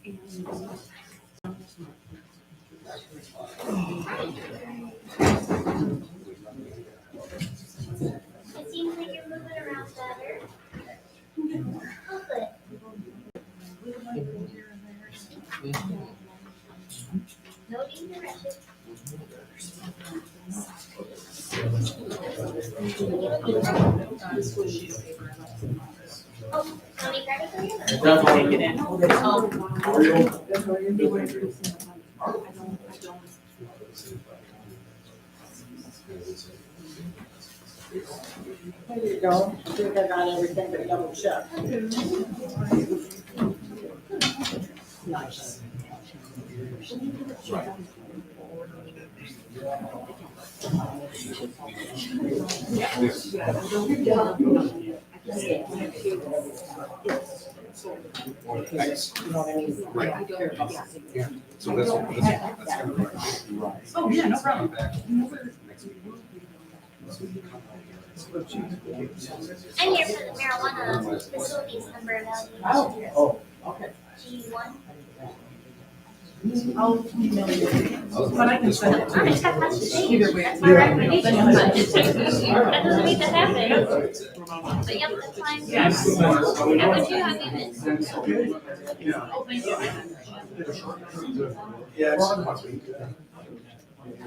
It seems like you're moving around better. Oh, good. No need to rush it. Oh, no need credit for you? Take it in. There you go. I think I got everything but double check. Nice. So that's kind of right. Oh, yeah, no problem. I'm here for the marijuana facilities number evaluation. Oh, okay. G1. I'll email you. But I can send it I to you. just got much to say. Either way. That's my recommendation. That doesn't mean that happen. But yep, that's fine. Yes. How would you have you been? Oh, thank you.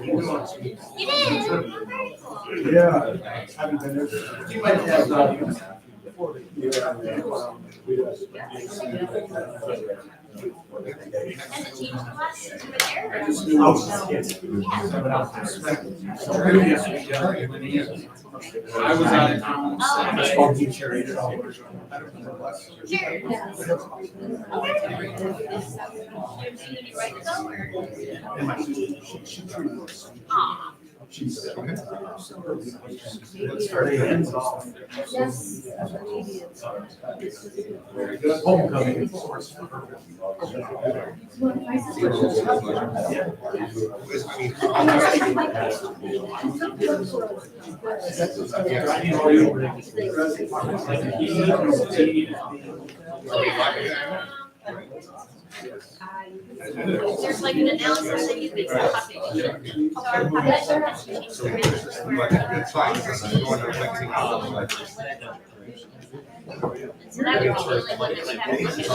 You did? Oh, very cool. Yeah. Haven't been there. You might have. Has it changed a lot since you were there? or- I was out of town. Oh, okay. Sure. Sure. Okay. You ready to go or? Aw. Let's start hands off. Yes. Homecoming. There's like an analysis that you make the population. So our population has changed tremendously. It's fine. I'm going to Lexington. So that would be the only one that would have to change.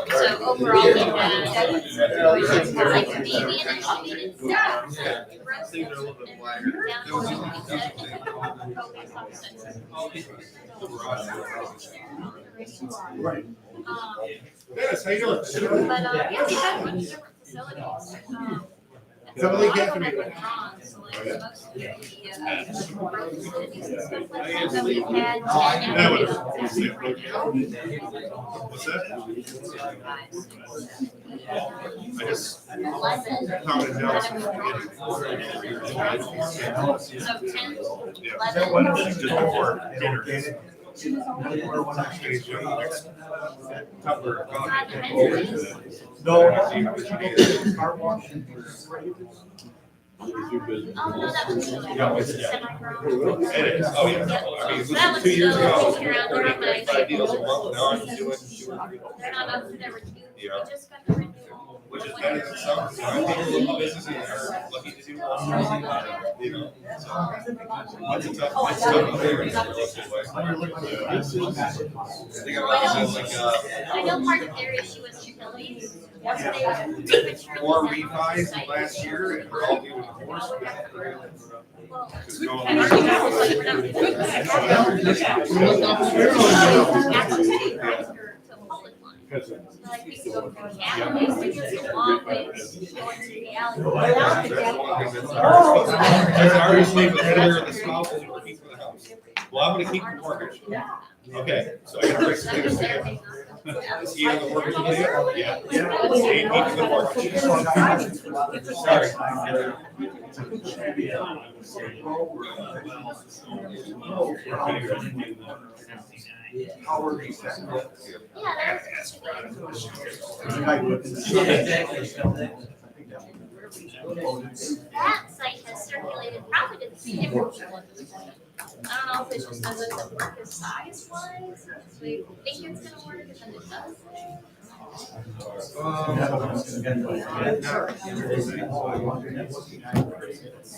So overall, we had like the median estimated growth Things are a little bit wider. down to what we said, and then focus on Right. Yes, how you doing? But, yeah, we had a bunch of different facilities. A lot of them have withdrawn, so like most of the, growth facilities and stuff like that that we've had. What's that? I just Pleasant. counted down some. So 10, Yeah. 11. Just before dinner. Oh, no, that was semi-pro. It is. Oh, yeah. I mean, it That was was 2 years ago. still around there, but I 5 deals a month. Now I'm doing 2 or 3. they're not up to their renewal. Yeah. We just got the renewal. Which is better than some. So I think local businesses are lucky to do more. You know, so it's a tough area. They got offices like, I know part of their issue is utilities. They more refis than last year, and we're all doing divorce. Well, It's going I mean, on. that was like, we're not doing to public line. Like, we could go through alleyways, which is a long way going to the alleyway. That's obviously the header of the spouse is working for the house. Well, I'm gonna keep the mortgage. Okay, so I gotta break some things together. Is he on the mortgage today? Yeah. He keeps the mortgage. Yeah, that's. That site has circulated probably to 3 different people. I don't know if it's just doesn't work as size wise, we think it's gonna work and then it does.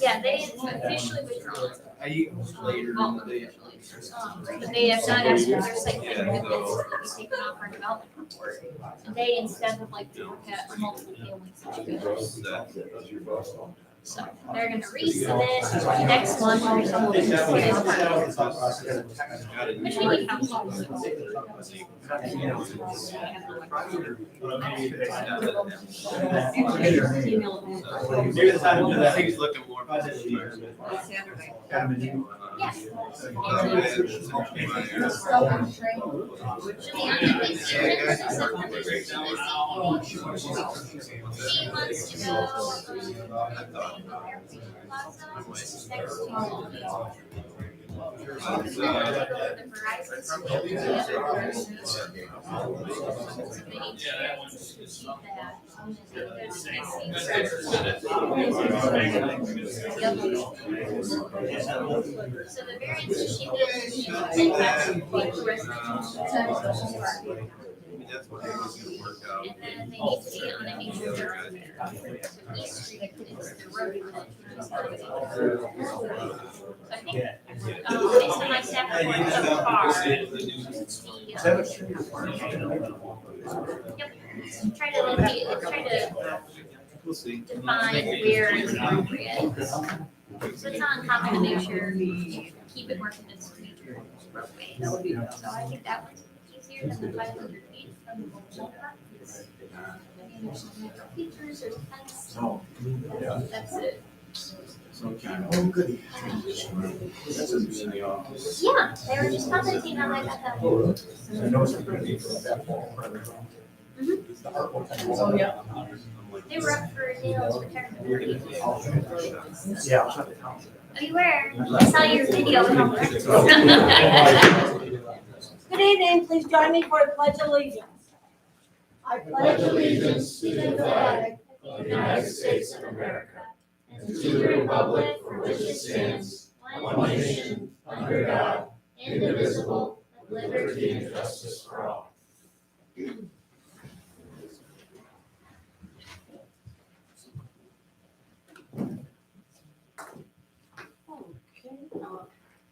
Yeah, they officially withdrawn. I eat later in the day. But they have not asked for their site plan amendments to be taken off our development report. And they instead would like to look at multiple family situations. So they're gonna resubmit next month or something. Which we need council. Maybe the time to do that, I think he's looking more. Yes. Should be on the list. She wants to go. Next to the Verizon suite. We need to keep that. So the variance she did, she would take that to the residential. And then they need to be on a nature thoroughfare. So East Street is the road that. So I think, based on my staff report so far, yep, try to locate, try to We'll see. define where it's appropriate. So it's not common nature, keep it more condensed to nature roadway. So I think that one's easier than the 500 feet from the mobile park. I mean, there's some natural features, there's fence. That's it. Yeah, they were just commenting how I got that. Oh, yeah. They were up for Dale's retirement party. Yeah. Oh, you were? I saw your video. Good evening, please join me for a pledge of allegiance. I pledge allegiance to the flag of the United States of America, and to the republic for which it stands, one nation, under God, indivisible, with liberty and justice for all. Okay,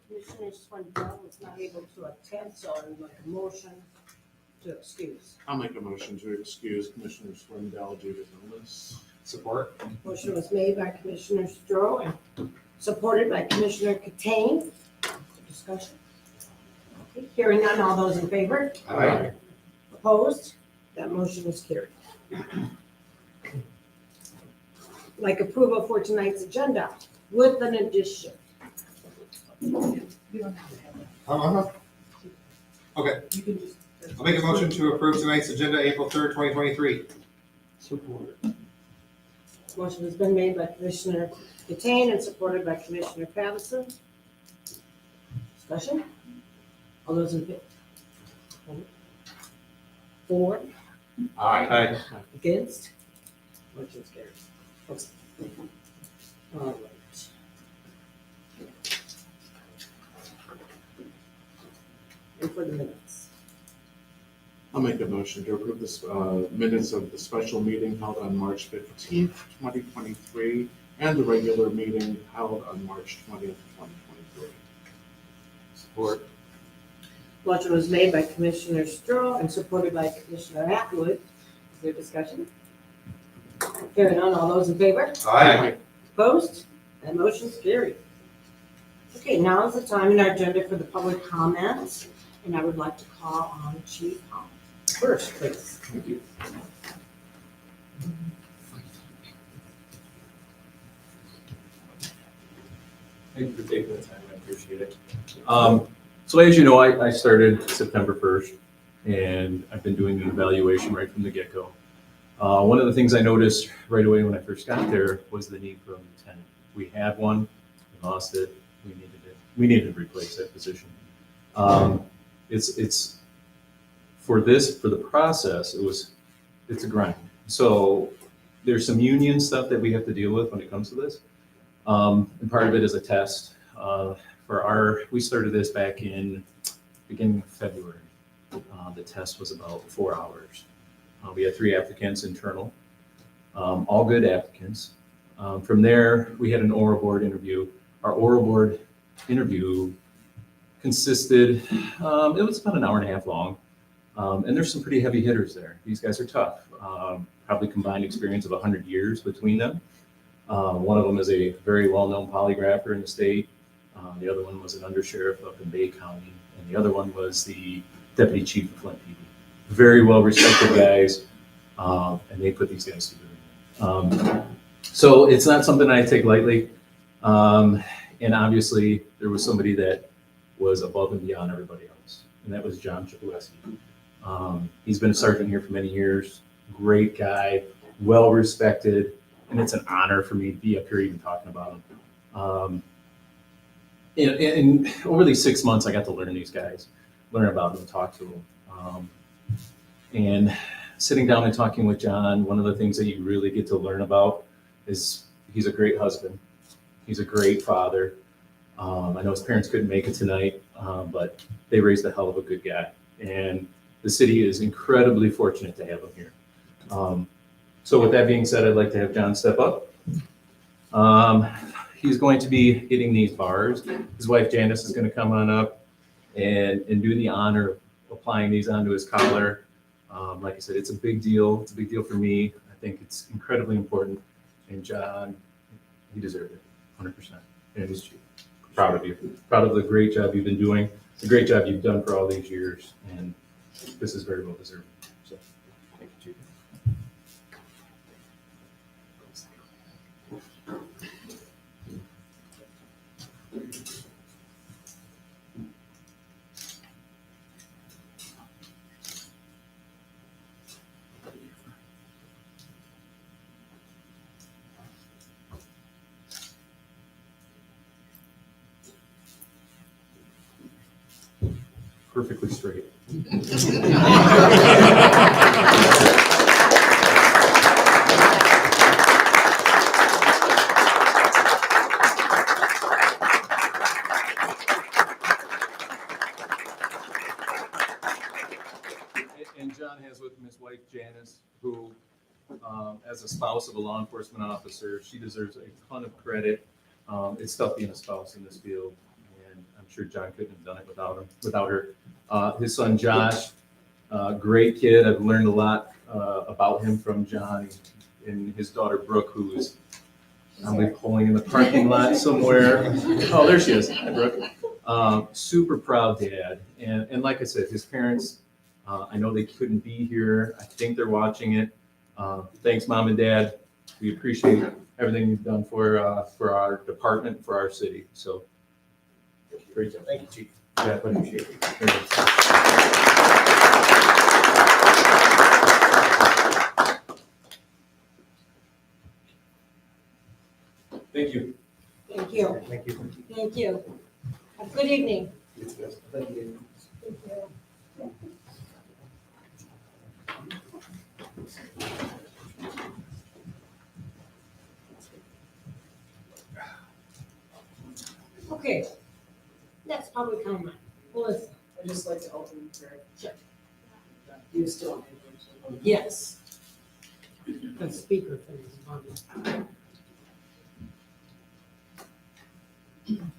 Commissioner Swindell was not able to attend, so I would like a motion to excuse. I'll make a motion to excuse Commissioner Swindell due to illness. Support. Motion was made by Commissioner Stroh and supported by Commissioner Catane. Discussion. Okay, hearing none, all those in favor? Aye. Opposed? That motion is carried. Like approval for tonight's agenda with an addition. You don't have to have it. Okay, You can just. I'll make a motion to approve tonight's agenda, April 3rd, 2023. Support. Motion has been made by Commissioner Catane and supported by Commissioner Patterson. Discussion? All those in favor? 4 Aye. against? Motion is carried. All right. And for the minutes. I'll make a motion to approve the minutes of the special meeting held on March 15th, 2023, and the regular meeting held on March 20th, 2023. Support. Motion was made by Commissioner Stroh and supported by Commissioner Atwood. Is there discussion? Hearing none, all those in favor? Aye. Opposed? That motion's carried. Okay, now is the time in our agenda for the public comments, and I would like to call on Chief Holland. First, please. Thank you. Thank you for taking the time, I appreciate it. So as you know, I started September 1st, and I've been doing an evaluation right from the get-go. One of the things I noticed right away when I first got there was the need for a lieutenant. We had one, we lost it, we needed to replace that position. It's for the process, it's a grind. So there's some union stuff that we have to deal with when it comes to this. And part of it is a test. We started this back in beginning of February. The test was about 4 hours. We had 3 applicants internal, all good applicants. From there, we had an oral board interview. Our oral board interview consisted, it was about an hour and a half long. And there's some pretty heavy hitters there. These guys are tough. Probably combined experience of 100 years between them. One of them is a very well-known polygrapher in the state. The other one was an undersheriff up in Bay County. And the other one was the deputy chief of Flint PD. Very well-respected guys. And they put these guys together. So it's not something I take lightly. And obviously, there was somebody that was above and beyond everybody else. And that was John Chapulewski. He's been a sergeant here for many years. Great guy, well-respected. And it's an honor for me to be up here even talking about him. And over these 6 months, I got to learn these guys, learn about them, talk to them. And sitting down and talking with John, one of the things that you really get to learn about is he's a great husband. He's a great father. I know his parents couldn't make it tonight, but they raised a hell of a good guy. And the city is incredibly fortunate to have him here. So with that being said, I'd like to have John step up. He's going to be hitting these bars. His wife Janice is going to come on up and do the honor of applying these onto his collar. Like I said, it's a big deal. It's a big deal for me. I think it's incredibly important. And John, he deserved it, 100%. And he's proud of you. Proud of the great job you've been doing. It's a great job you've done for all these years. And this is very well deserved. So, thank you, Chief. Perfectly straight. And John has with him his wife Janice, who, as a spouse of a law enforcement officer, she deserves a ton of credit. It's tough being a spouse in this field, and I'm sure John couldn't have done it without her. His son Josh, great kid. I've learned a lot about him from John, and his daughter Brooke, who is probably pulling in the parking lot somewhere. Oh, there she is. Hi, Brooke. Super proud dad, and like I said, his parents. I know they couldn't be here. I think they're watching it. Thanks, Mom and Dad. We appreciate everything you've done for our department, for our city. So, great job. Thank you, Chief. Yeah, I appreciate it. Thank you. Thank you. Thank you. Thank you. Have a good evening. Thank you. Okay. Next public comment. Melissa. I'd just like to open for. Sure. You still. Yes. The speaker thing.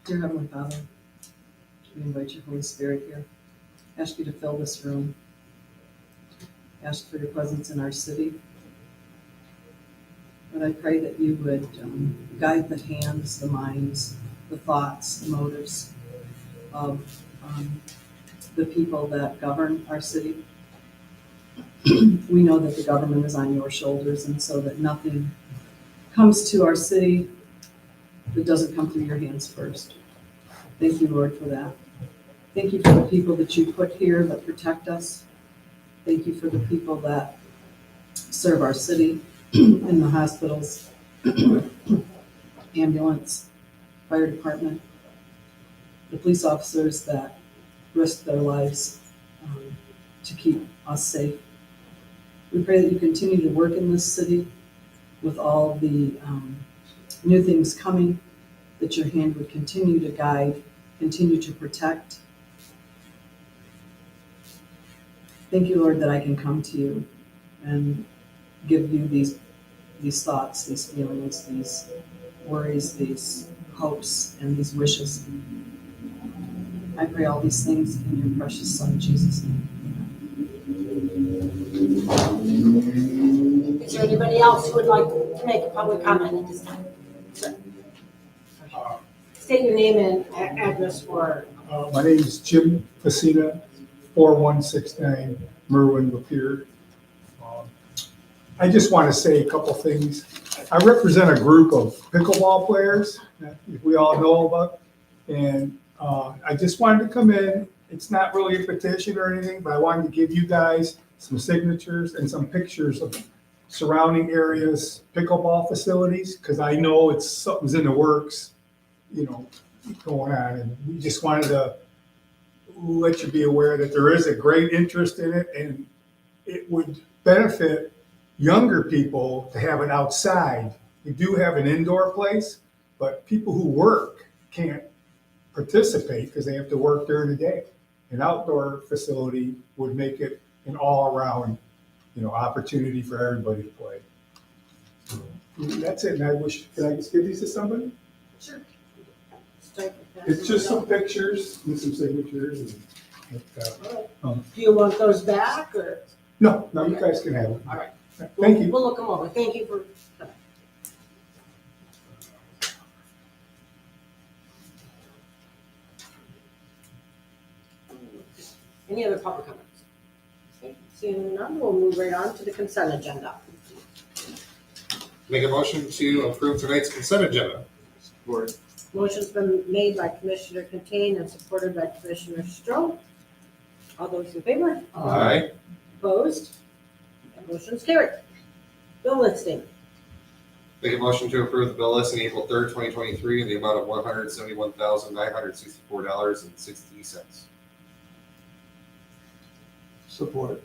Dear Heavenly Father, we invite your Holy Spirit here. Ask you to fill this room. Ask for your presence in our city. But I pray that you would guide the hands, the minds, the thoughts, the motives of the people that govern our city. We know that the government is on your shoulders, and so that nothing comes to our city that doesn't come through your hands first. Thank you, Lord, for that. Thank you for the people that you put here that protect us. Thank you for the people that serve our city in the hospitals, ambulance, fire department, the police officers that risk their lives to keep us safe. We pray that you continue to work in this city with all the new things coming, that your hand would continue to guide, continue to protect. Thank you, Lord, that I can come to you and give you these thoughts, these feelings, these worries, these hopes, and these wishes. I pray all these things in your precious Son, Jesus' name. Is there anybody else who would like to make a public comment at this time? Sir. State your name and address for. My name is Jim Facina, 4169 Merwin Lapeer. I just want to say a couple things. I represent a group of pickleball players that we all know about. And I just wanted to come in. It's not really a petition or anything, but I wanted to give you guys some signatures and some pictures of surrounding areas, pickleball facilities, because I know it's something's in the works, going on. And we just wanted to let you be aware that there is a great interest in it, and it would benefit younger people to have it outside. We do have an indoor place, but people who work can't participate because they have to work during the day. An outdoor facility would make it an all-around, opportunity for everybody to play. So, that's it. And can I just give these to somebody? Sure. It's just some pictures and some signatures. And, Do you want those back or? no, you guys can have it. All right. Thank you. We'll look them over. Thank you for. Any other public comments? Okay, seeing none, we'll move right on to the consent agenda. Make a motion to approve tonight's consent agenda. Support. Motion's been made by Commissioner Contane and supported by Commissioner Stroh. All those in favor? Aye. Opposed? That motion's carried. Bill listing. Make a motion to approve the bill list in April 3rd, 2023 in the amount of $171,964.60. Support.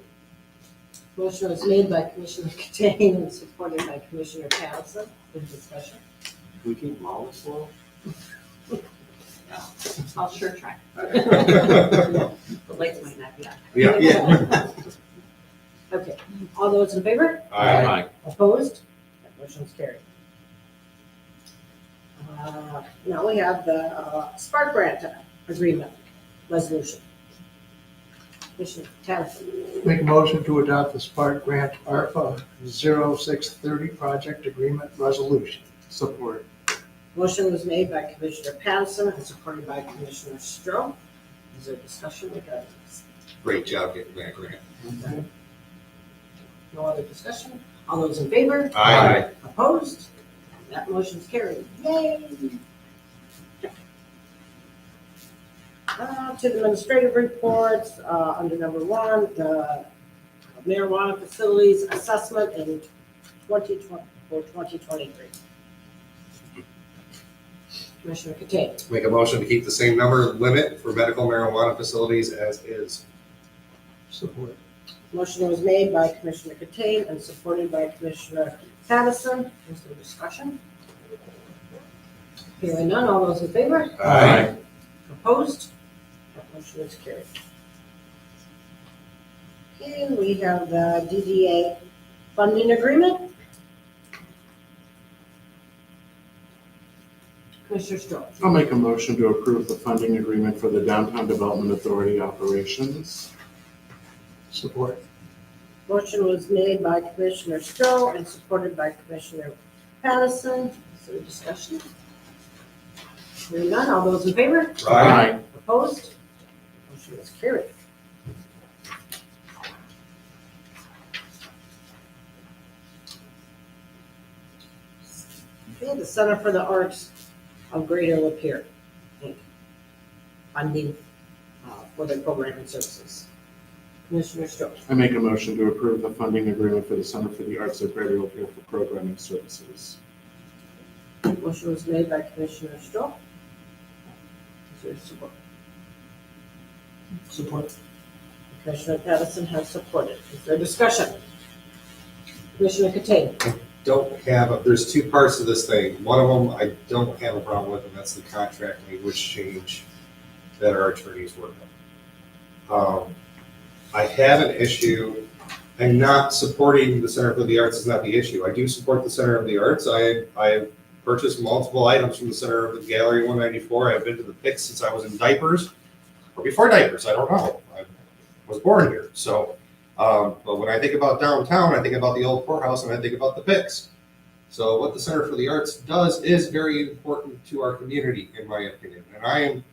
Motion was made by Commissioner Contane and supported by Commissioner Townsend. Any discussion? Can we keep them all this low? I'll sure try. The lights might not be on. Yeah. Okay, all those in favor? Aye. Opposed? That motion's carried. Now we have the Spark Grant Agreement Resolution. Commissioner Townsend. Make a motion to adopt the Spark Grant ARPA 0630 Project Agreement Resolution. Support. Motion was made by Commissioner Patterson and supported by Commissioner Stroh. Is there discussion regarding this? Great job getting that grant. No other discussion? All those in favor? Aye. Opposed? That motion's carried. Yay! To the administrative reports, under number 1, the marijuana facilities assessment in 2023. Commissioner Contane. Make a motion to keep the same number limit for medical marijuana facilities as is. Support. Motion was made by Commissioner Contane and supported by Commissioner Patterson. Is there discussion? Hearing none, all those in favor? Aye. Opposed? That motion is carried. Okay, we have the DDA funding agreement. Commissioner Stroh. I'll make a motion to approve the funding agreement for the Downtown Development Authority operations. Support. Motion was made by Commissioner Stroh and supported by Commissioner Patterson. Is there discussion? Hearing none, all those in favor? Aye. Opposed? Motion is carried. Okay, the Center for the Arts of Greater Lapeer, Inc. Funding for their programming services. Commissioner Stroh. I make a motion to approve the funding agreement for the Center for the Arts of Greater Lapeer for programming services. Motion was made by Commissioner Stroh. Is there support? Support. Commissioner Patterson has supported. Is there discussion? Commissioner Contane. There's two parts to this thing. One of them I don't have a problem with, and that's the contract language change that our attorneys work on. I have an issue and not supporting the Center for the Arts is not the issue. I do support the Center of the Arts. I purchased multiple items from the Center of the Gallery 194. I've been to the Pix since I was in diapers, or before diapers, I don't know. I was born here. So, but when I think about downtown, I think about the old courthouse and I think about the Pix. So what the Center for the Arts does is very important to our community, in my opinion. And I am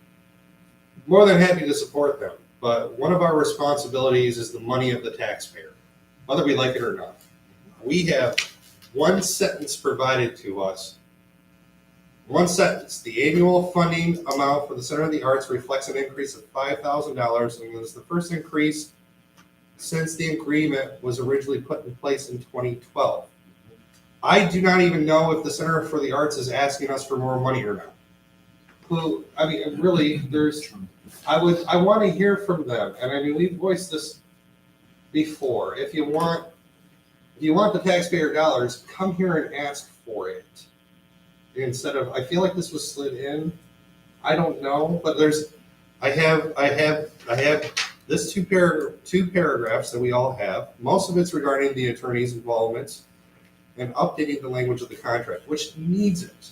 more than happy to support them. But one of our responsibilities is the money of the taxpayer, whether we like it or not. We have one sentence provided to us. One sentence: the annual funding amount for the Center of the Arts reflects an increase of $5,000, and it was the first increase since the agreement was originally put in place in 2012. I do not even know if the Center for the Arts is asking us for more money or not. I mean, really, I want to hear from them, and I mean, we've voiced this before. If you want the taxpayer dollars, come here and ask for it. Instead of, I feel like this was slid in. I don't know, but I have this two paragraphs that we all have. Most of it's regarding the attorney's involvement and updating the language of the contract, which needs it.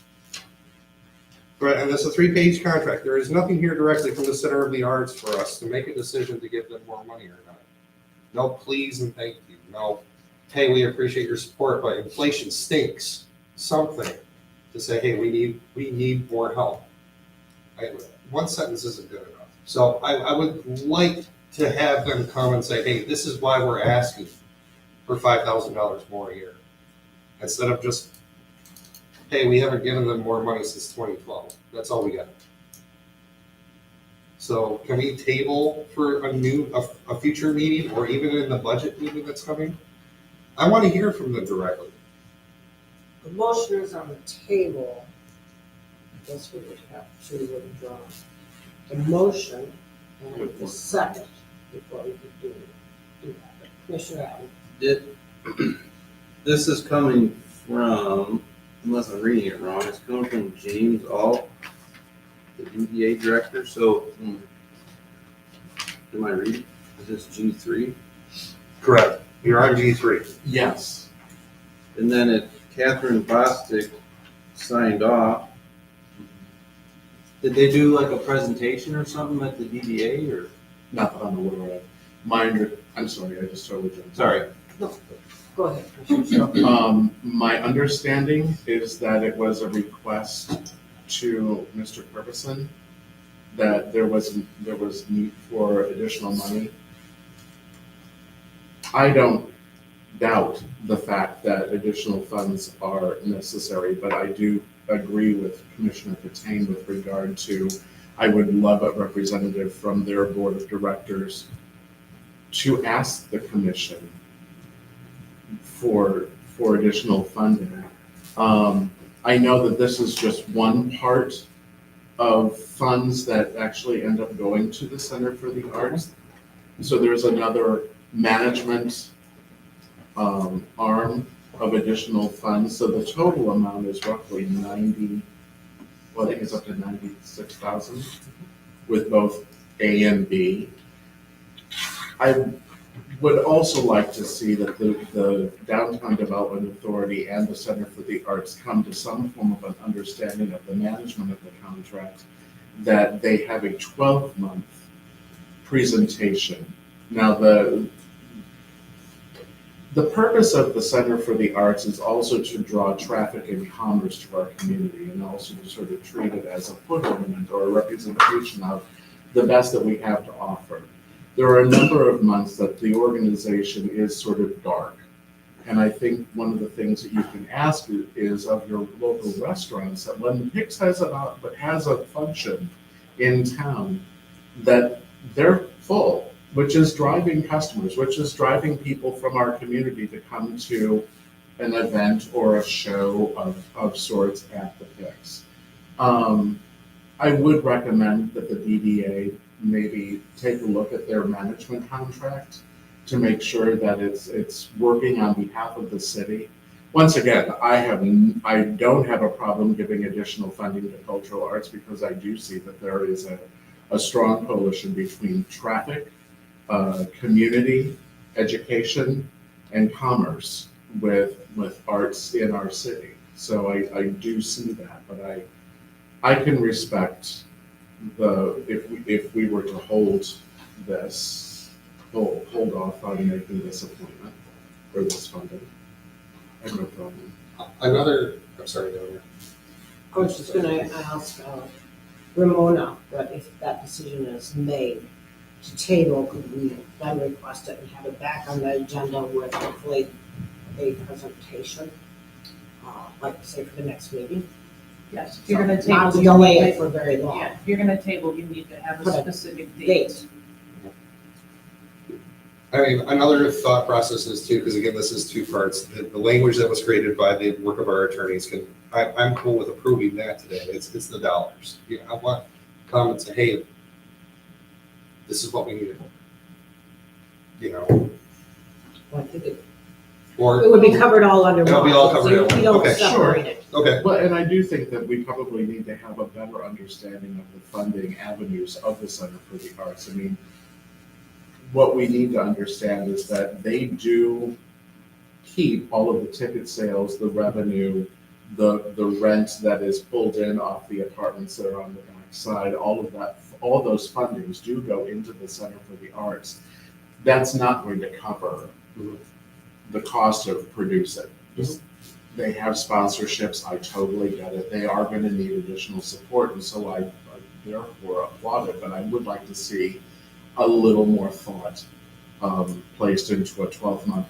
Right, and it's a 3-page contract. There is nothing here directly from the Center of the Arts for us to make a decision to give them more money or not. No please and thank you. No, hey, we appreciate your support, but inflation stinks. Something to say, hey, we need more help. One sentence isn't good enough. So I would like to have them come and say, hey, this is why we're asking for $5,000 more a year. Instead of just, hey, we haven't given them more money since 2012. That's all we got. So can we table for a future meeting, or even in the budget meeting that's coming? I want to hear from them directly. The motion is on the table. I guess we would have to withdraw the motion and the second before we could do that. Commissioner Allen. This is coming from, unless I'm reading it wrong, it's coming from James Alt, the DDA director. So, am I reading? Is this G3? Correct. You're on G3. Yes. And then Catherine Bostic signed off. Did they do like a presentation or something at the DDA or? Not that I'm aware of. I'm sorry, I just totally jumped. Sorry. No, go ahead, Commissioner. My understanding is that it was a request to Mr. Purposen that there was need for additional money. I don't doubt the fact that additional funds are necessary, but I do agree with Commissioner Pertain with regard to, I would love a representative from their board of directors to ask the commission for additional funding. I know that this is just one part of funds that actually end up going to the Center for the Arts. So there's another management arm of additional funds. So the total amount is roughly I think it's up to 96,000 with both A and B. I would also like to see that the Downtown Development Authority and the Center for the Arts come to some form of an understanding of the management of the contract, that they have a 12-month presentation. Now, the purpose of the Center for the Arts is also to draw traffic and commerce to our community, and also to sort of treat it as a foot ornament or a representation of the best that we have to offer. There are a number of months that the organization is sort of dark. And I think one of the things that you can ask is of your local restaurants, that when Pix has a function in town, that they're full, which is driving customers, which is driving people from our community to come to an event or a show of sorts at the Pix. I would recommend that the DDA maybe take a look at their management contract to make sure that it's working on behalf of the city. Once again, I don't have a problem giving additional funding to cultural arts, because I do see that there is a strong coalition between traffic, community, education, and commerce with arts in our city. So I do see that, but I can respect if we were to hold off on making this appointment or this funding. I have no problem. I'm sorry, Governor. I was just gonna ask Ramona, that if that decision is made to table, could we then request it and have it back on the agenda with hopefully a presentation? Like say for the next meeting? Yes, if you're gonna table. Not to you delay need it to- for very long. Yeah, if you're gonna table, you need to have Put a a specific date. Date. I mean, another thought process is too, because again, this is two parts. The language that was created by the work of our attorneys I'm cool with approving that today. It's the dollars. Yeah, I want comments to, hey, this is what we need. You know, Well, I think it or, would be covered all under one. It'll be all covered in So one. we don't Okay. separate it. okay, Well, and I do think that we probably need to have a better understanding of the funding avenues of the Center for the Arts. I mean, what we need to understand is that they do keep all of the ticket sales, the revenue, the rent that is pulled in off the apartments that are on the back side, all of that, all those fundings do go into the Center for the Arts. That's not going to cover the cost of producing. They have sponsorships, I totally get it. They are gonna need additional support, and so I therefore applaud it, but I would like to see a little more thought placed into a 12-month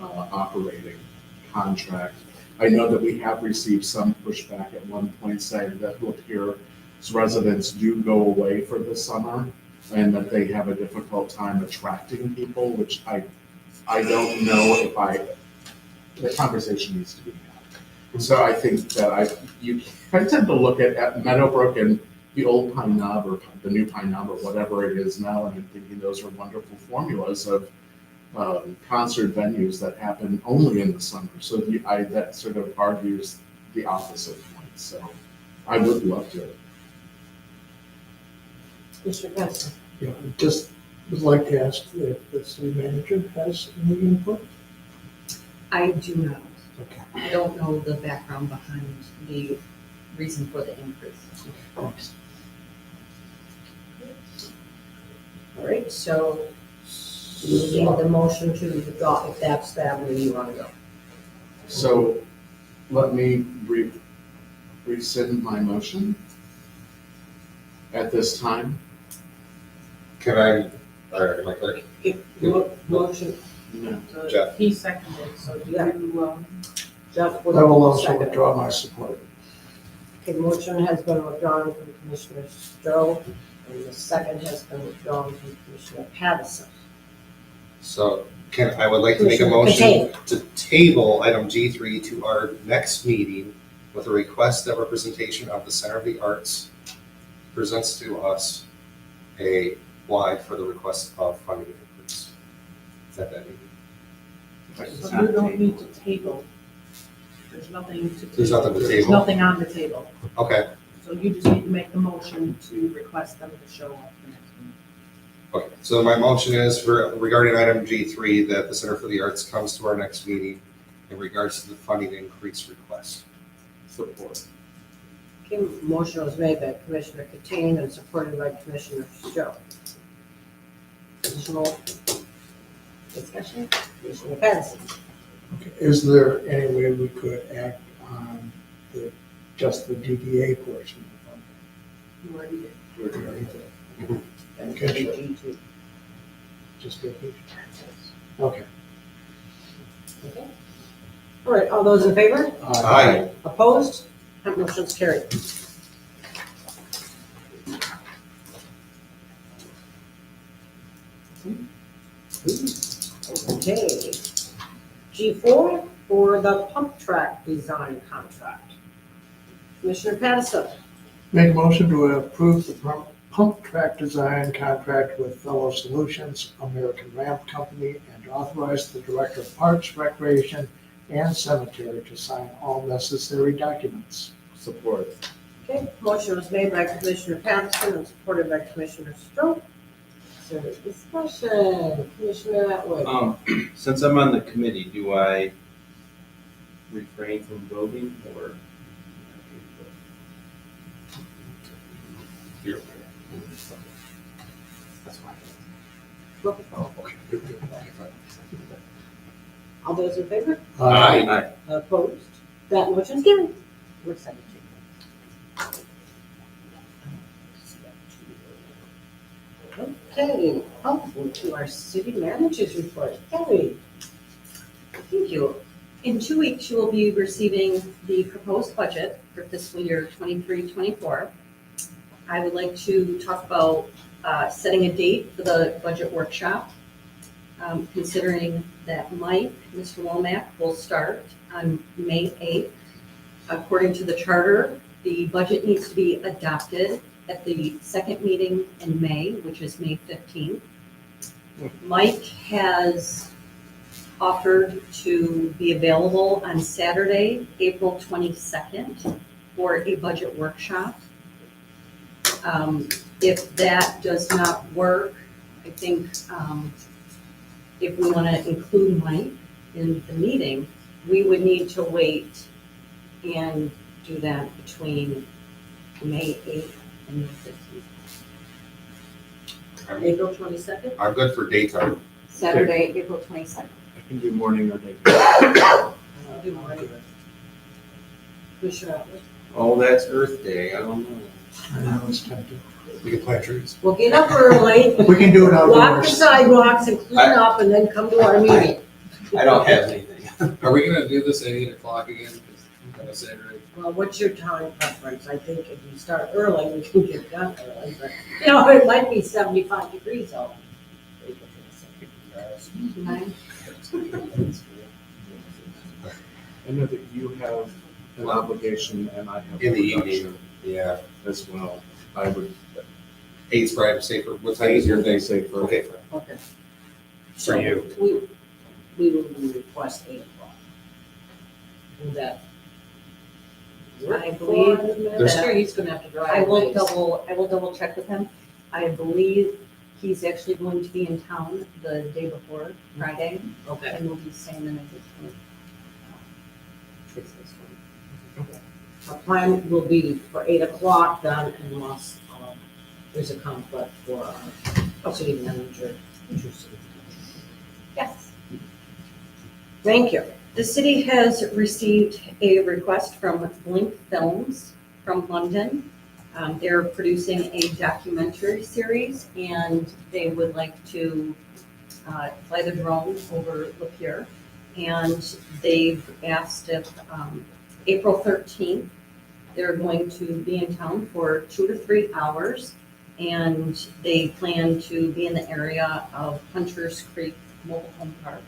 operating contract. I know that we have received some pushback at one point saying that Lapeer's residents do go away for the summer and that they have a difficult time attracting people, which I don't know if the conversation needs to be had. So I think that I tend to look at Meadowbrook and the old Pine Knob or the new Pine Knob or whatever it is now, and I'm thinking those are wonderful formulas of concert venues that happen only in the summer. So that sort of argues the opposite point. So I would love to. Mr. Benson? Yeah, just would like to ask if the city manager has any input? I do not. Okay. I don't know the background behind the reason for the increase. Thanks. All right, so you need the motion to withdraw if that's the avenue you want to go. So let me rescind my motion at this time. can I, all right, am I clear? Motion, No. So Jeff. He seconded, so do Yeah. you, Jeff I will also second. withdraw my support. Okay, motion has been withdrawn from Commissioner Stowe, and the second has been withdrawn from Commissioner Patterson. So I would like to make a Commissioner motion to table item G3 to our next meeting with a request that representation of the Center of the Arts presents to us a why for the request of funding increase. Is that meeting? so you don't need to table. There's nothing to. There's nothing to There's table? nothing on the table. Okay, So you just need to make the motion to request them to show up the next meeting. okay. So my motion is regarding item G3 that the Center for the Arts comes to our next meeting in regards to the funding increase request. Support. Okay, motion was made by Commissioner Catine and supported by Commissioner Stowe. Additional discussion? Commissioner Patterson? Okay. Is there any way we could act on just the DDA portion of You already did. the funding? And Okay. G2. Just vacation? Okay. Okay. All right, all those in favor? Aye. Opposed? That motion's carried. Okay. G4 for the pump track design contract. Commissioner Patterson? Make a motion to approve the pump track design contract with Fellow Solutions, American Ramp Company, and authorize the Director of Parks, Recreation, and Cemetery to sign all necessary documents. Support. Okay, motion was made by Commissioner Patterson and supported by Commissioner Stowe. Is Commissioners, discussion, Commissioner Atwood. Since I'm on the committee, do I refrain from voting or? That's fine. All those in favor? Aye. Opposed? That motion is carried. We're excited to. Okay, to our city managers report. Kelly. Thank you. In 2 weeks, you will be receiving the proposed budget for fiscal year 23-24. I would like to talk about setting a date for the budget workshop, considering that Mike, Mr. Womack, will start on May 8th. According to the charter, the budget needs to be adopted at the second meeting in May, which is May 15th. Mike has offered to be available on Saturday, April 22nd, for a budget workshop. If that does not work, I think if we want to include Mike in the meeting, we would need to wait and do that between May 8th and May 15th. April 22nd? I'm good for daytime. Saturday, April 22nd. I can do morning or day. Do morning. Commissioner Atwood. Oh, that's Earth Day. I don't know. I know it's tempting. We can plant trees. We'll get up early, We can do it walk the outdoors. sidewalks and clean up and then come to our meeting. I don't have anything. Are we gonna do this at 8 o'clock again? On a Saturday? Well, what's your time preference? I think if you start early, we can get done early, but, you know, it might be 75 degrees out. Nine. I know that you have an obligation and I have. In the a production evening, yeah. As well. I would, 8's probably safer. What time is your day? safer. Okay, fine. Okay. For you. We will request 8 o'clock. Do that. I believe I'm sure he's gonna have to drive. I will ways. double check with him. I believe he's actually going to be in town the day before, Friday, Okay. and we'll be staying the night before. Our plan will be for 8 o'clock then unless there's a conflict for our city manager. Yes. Thank you. The city has received a request from Blink Films from London. They're producing a documentary series and they would like to fly the drone over Lapeer. And they've asked if April 13th, they're going to be in town for 2 to 3 hours. And they plan to be in the area of Hunters Creek Mobile Home Park.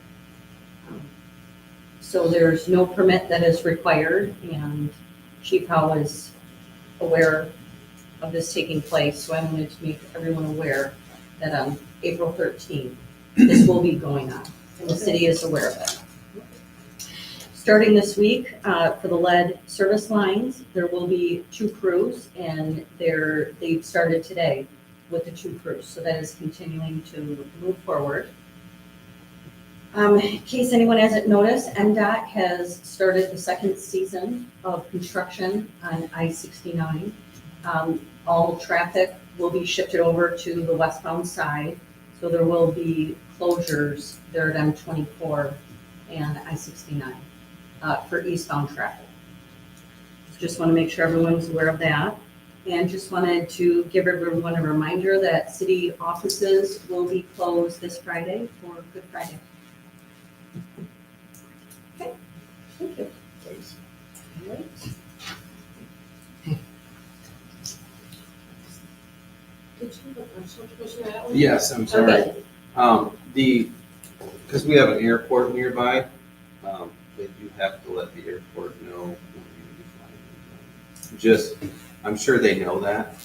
So there's no permit that is required, and Chief Howe is aware of this taking place, so I wanted to make everyone aware that on April 13th, this will be going on, and the city is aware of it. Starting this week, for the lead service lines, there will be 2 crews, and they've started today with the 2 crews, so that is continuing to move forward. In case anyone hasn't noticed, MDOT has started the 2nd season of construction on I-69. All traffic will be shifted over to the westbound side, so there will be closures there at M24 and I-69 for eastbound traffic. Just want to make sure everyone's aware of that. And just wanted to give everyone a reminder that city offices will be closed this Friday for Good Friday. Okay, thank you. Did you have a question, Commissioner Atwood? Yes, I'm sorry. Okay. Because we have an airport nearby, they do have to let the airport know when we fly. Just, I'm sure they know that.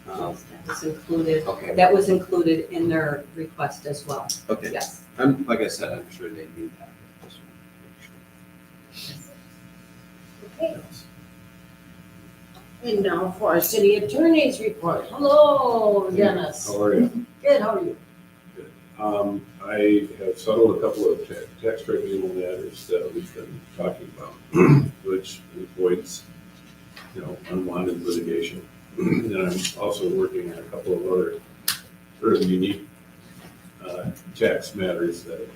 That was included, Okay, that was included in their request as well. okay. Yes. Like I said, I'm sure they knew that. Okay. And now for our city attorney's report. Hello, Dennis. How are you? Ed, how are you? I have settled a couple of tax tribunal matters that we've been talking about, which avoids, unwanted litigation. And I'm also working on a couple of other sort of unique tax matters that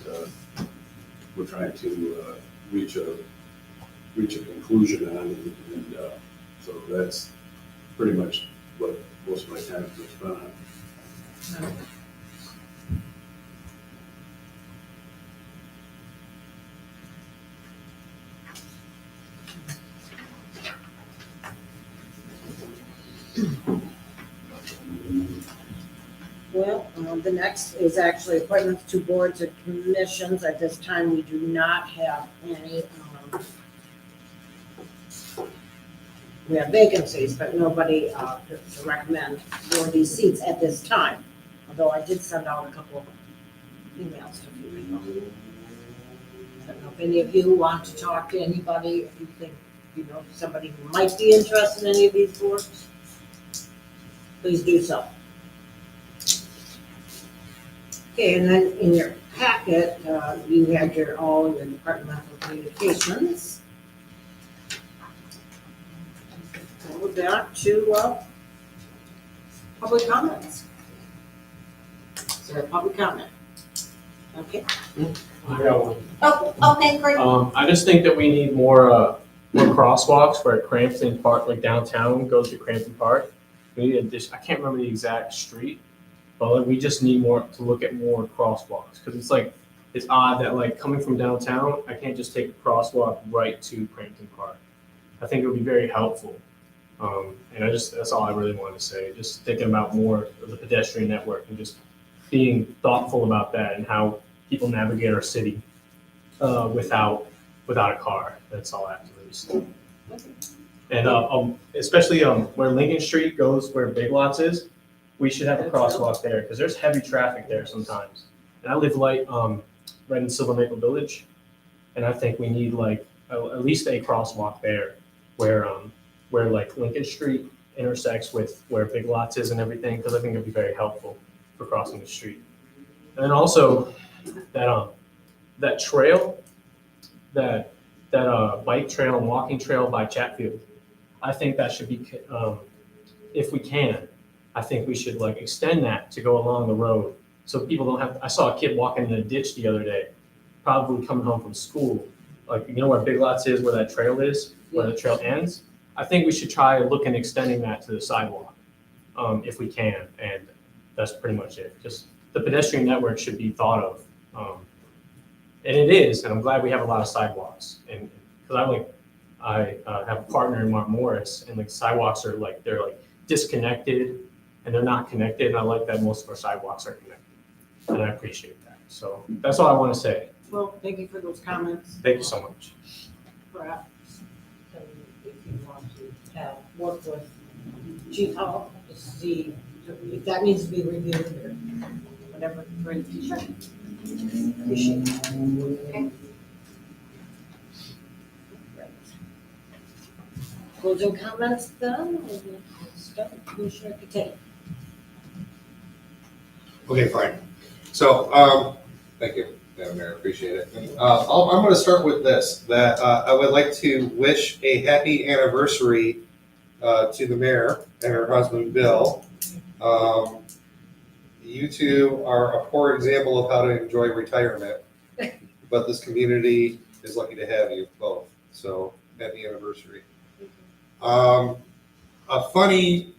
we're trying to reach a conclusion on, and so that's pretty much what most of my time has been spent on. Well, the next is actually appointments to boards and commissions. At this time, we do not have any, we have vacancies, but nobody to recommend for these seats at this time. Although I did send out a couple of emails to a few people. I don't know if any of you want to talk to anybody, if you think you know somebody who might be interested in any of these boards, please do so. Okay, and then in your packet, you had all your departmental communications. We're back to public comments. Is there a public comment? Okay. Okay, great. I just think that we need more crosswalks where Crampton Park, like downtown, goes to Crampton Park. We need I can't remember the exact street, but like, we just need to look at more crosswalks, because it's odd that like coming from downtown, I can't just take a crosswalk right to Crampton Park. I think it would be very helpful. And that's all I really wanted to say. Just thinking about more of the pedestrian network and just being thoughtful about that and how people navigate our city without a car. That's all I have to really say. And especially where Lincoln Street goes, where Big Lots is, we should have a crosswalk there because there's heavy traffic there sometimes. And I live right in Silver Maple Village, and I think we need like at least a crosswalk there where like Lincoln Street intersects with where Big Lots is and everything, because I think it'd be very helpful for crossing the street. And then also that trail, that bike trail and walking trail by Chatfield, I think that should be, if we can, I think we should like extend that to go along the road so people don't have. I saw a kid walking in a ditch the other day, probably coming home from school. Like, you know where Big Lots is, where that trail is, where the trail ends? I think we should try looking extending that to the sidewalk if we can. And that's pretty much it. Just the pedestrian network should be thought of. And it is, and I'm glad we have a lot of sidewalks. And because I have a partner in Mark Morris, and like sidewalks are like, they're like disconnected and they're not connected. And I like that most of our sidewalks are connected. And I appreciate that. So that's all I want to say. Well, thank you for those comments. Thank you so much. Perhaps, if you want to work with Chief Hall to see if that needs to be reviewed or whatever, great. Sure. Appreciate that. Okay. Right. Closing comments then, we'll start with Commissioner Katay. Okay, fine. So, thank you, Madam Mayor, appreciate it. I'm going to start with this, that I would like to wish a happy anniversary to the mayor and her husband, Bill. You two are a poor example of how to enjoy retirement, but this community is lucky to have you both. So, happy anniversary. A funny,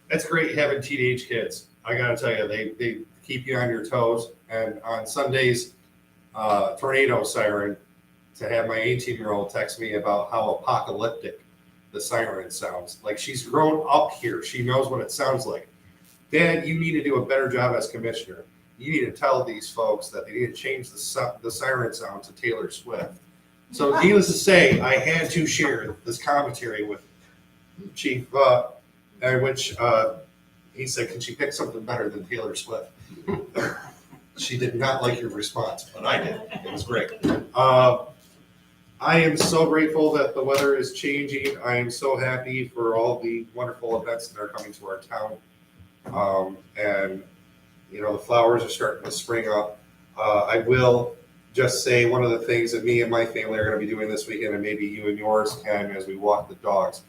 it's great having teenage kids. I gotta tell you, they keep you on your toes. And on Sunday's tornado siren, to have my 18-year-old text me about how apocalyptic the siren sounds. Like, she's grown up here. She knows what it sounds like. Dad, you need to do a better job as commissioner. You need to tell these folks that they need to change the siren sound to Taylor Swift. So needless to say, I had to share this commentary with Chief, in which he said, can she pick something better than Taylor Swift? She did not like your response, but I did. It was great. I am so grateful that the weather is changing. I am so happy for all the wonderful events that are coming to our town. And, you know, the flowers are starting to spring up. I will just say one of the things that me and my family are gonna be doing this weekend, and maybe you and yours can, as we walk the dogs.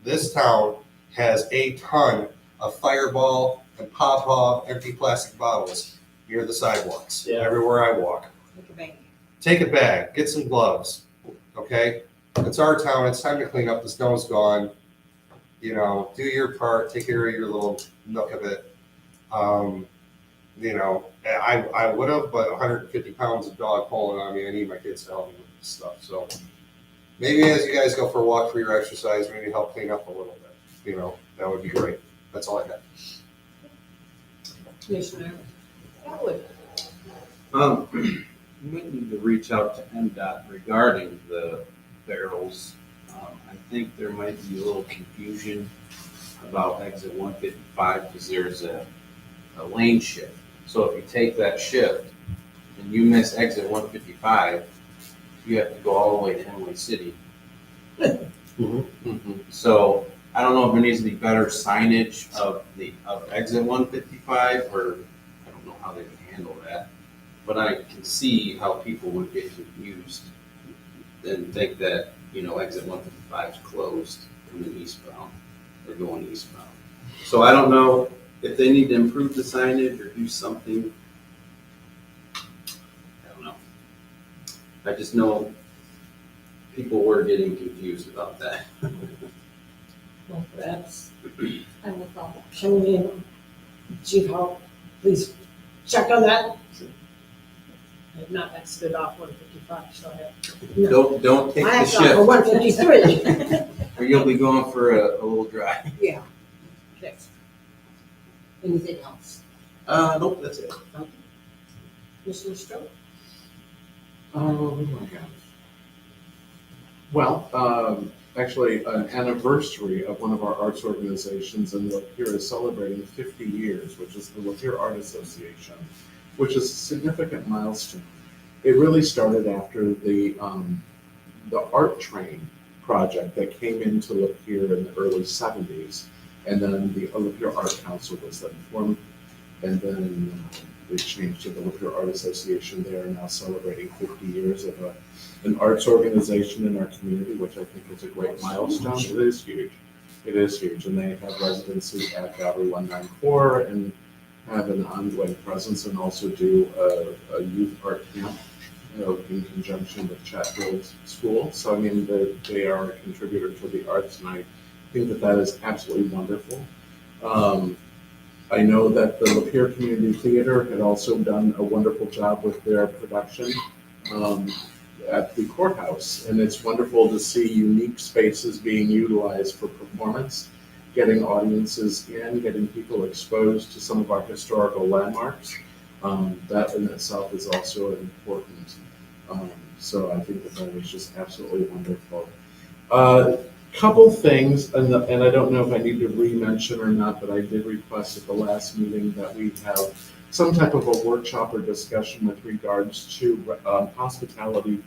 This town has a ton of Fireball and Pop empty plastic bottles near the sidewalks, Yeah. everywhere I walk. Take a bag, get some gloves, okay? It's our town, it's time to clean up, the snow's gone. You know, do your part, take care of your little nook of it. You know, I would have, but 150 pounds of dog pulling on me, I need my kids to help me with this stuff, so. Maybe as you guys go for a walk for your exercise, maybe help clean up a little bit, you know, that would be great. That's all I have. Commissioner Howard. You might need to reach out to MDOT regarding the barrels. I think there might be a little confusion about exit 155 because there's a lane shift. So if you take that shift and you miss exit 155, you have to go all the way to Emily City. So I don't know if there needs to be better signage of exit 155, or I don't know how they would handle that. But I can see how people would get confused and think that, you know, exit 155 is closed coming eastbound or going eastbound. So I don't know if they need to improve the signage or do something. I don't know. I just know people were getting confused about that. Well, perhaps, I will follow. can we, Chief Hall, please check on that? I have not exited off 155, so I have. Don't take I the have to go shift, for 153. or you'll be going for a little drive. Yeah. Okay. Anything else? Nope, that's it. Mr. Stroh? Oh my God. Well, actually, an anniversary of one of our arts organizations in Lapeer is celebrating 50 years, which is the Lapeer Art Association, which is a significant milestone. It really started after the Art Train project that came into Lapeer in the early 70s, and then the Lapeer Art Council was then formed, and then they changed to the Lapeer Art Association. They are now celebrating 50 years of an arts organization in our community, which I think is a great milestone. It is huge. It is huge, and they have residency at Gallery 194 and have an ongoing presence, and also do a youth art camp, you know, in conjunction with Chatfield School. So I mean, they are a contributor to the arts, and I think that that is absolutely wonderful. I know that the Lapeer Community Theater had also done a wonderful job with their production at the courthouse, and it's wonderful to see unique spaces being utilized for performance, getting audiences in, getting people exposed to some of our historical landmarks. That in itself is also important. So I think that is just absolutely wonderful. Couple things, and I don't know if I need to re-mention or not, but I did request at the last meeting that we have some type of a workshop or discussion with regards to hospitality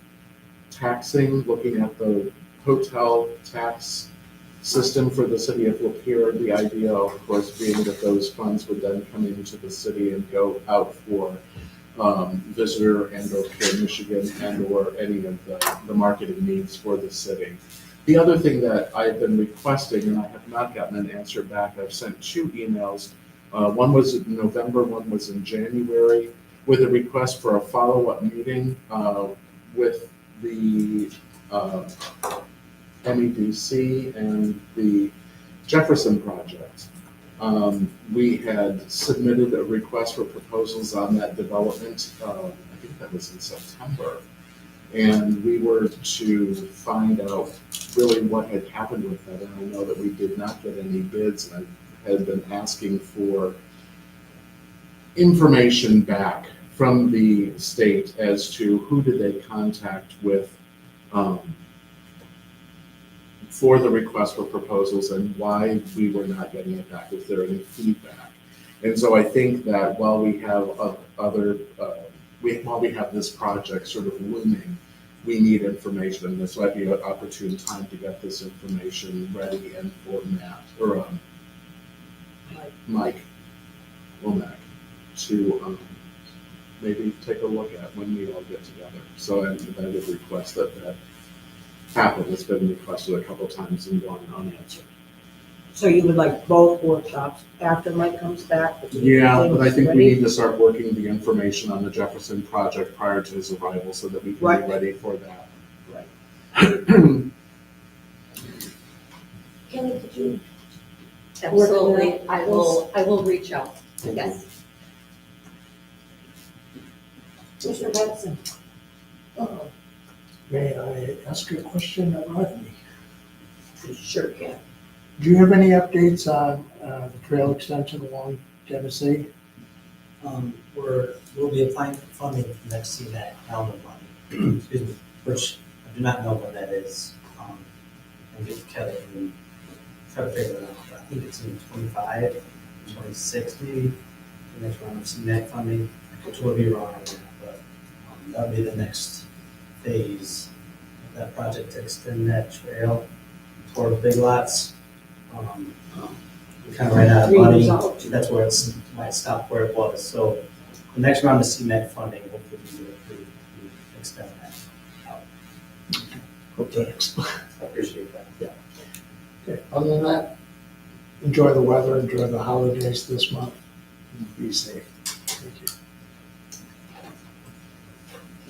taxing, looking at the hotel tax system for the city of Lapeer. The idea, of course, being that those funds would then come into the city and go out for visitor and or Pure Michigan and or any of the marketing needs for the city. The other thing that I've been requesting, and I have not gotten an answer back, I've sent 2 emails. One was in November, one was in January, with a request for a follow-up meeting with the MEDC and the Jefferson Project. We had submitted a request for proposals on that development, I think that was in September. And we were to find out really what had happened with that. And I know that we did not get any bids, and I had been asking for information back from the state as to who did they contact with for the request for proposals and why we were not getting it back. Was there any feedback? And so I think that while we have while we have this project sort of looming, we need information, and this might be an opportune time to get this information ready and for Matt or Mike Womack to maybe take a look at when we all get together. So and I would request that happen. It's been requested a couple times and gone unanswered. So you would like both workshops after Mike comes back? Yeah, but I think we Ready? need to start working the information on the Jefferson project prior to his arrival so that we can Right. be ready for that. Kelly, could you? Absolutely, I will reach out. Yes. Mr. Benson? May I ask a question of Rodney? You sure can. Do you have any updates on the trail extension along Genesee? We'll be applying for funding for next CMAQ calendar money, excuse me, which I do not know when that is. And get Kelly and try to figure it out. I think it's in 25, 26 maybe, the next round of CMAQ funding. I could totally be wrong on that, but that'll be the next phase of that project to extend that trail toward Big Lots. We kind of ran out of money. That's where it's, might stop where it was. So the next round of CMAQ funding, hopefully we will extend that out. Thanks. I appreciate that. Okay, other than that, enjoy the weather, enjoy the holidays this month, and be safe. Thank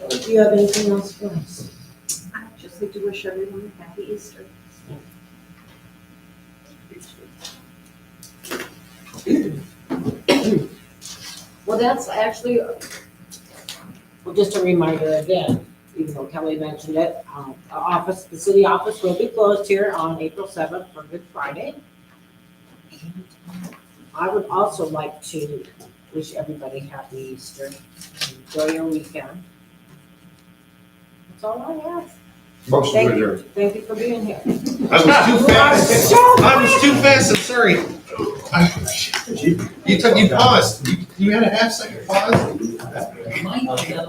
you. Do you have anything else for us? I just like to wish everyone a happy Easter. Well, that's actually, well, just a reminder again, even though Kelly mentioned it, the city office will be closed here on April 7th for Good Friday. I would also like to wish everybody happy Easter. Enjoy your weekend. That's all I have. Motion Thank to you, adjourn. thank you for being here. I was too fast. I was too fast, I'm sorry. You paused. You had a half-second pause. Yeah.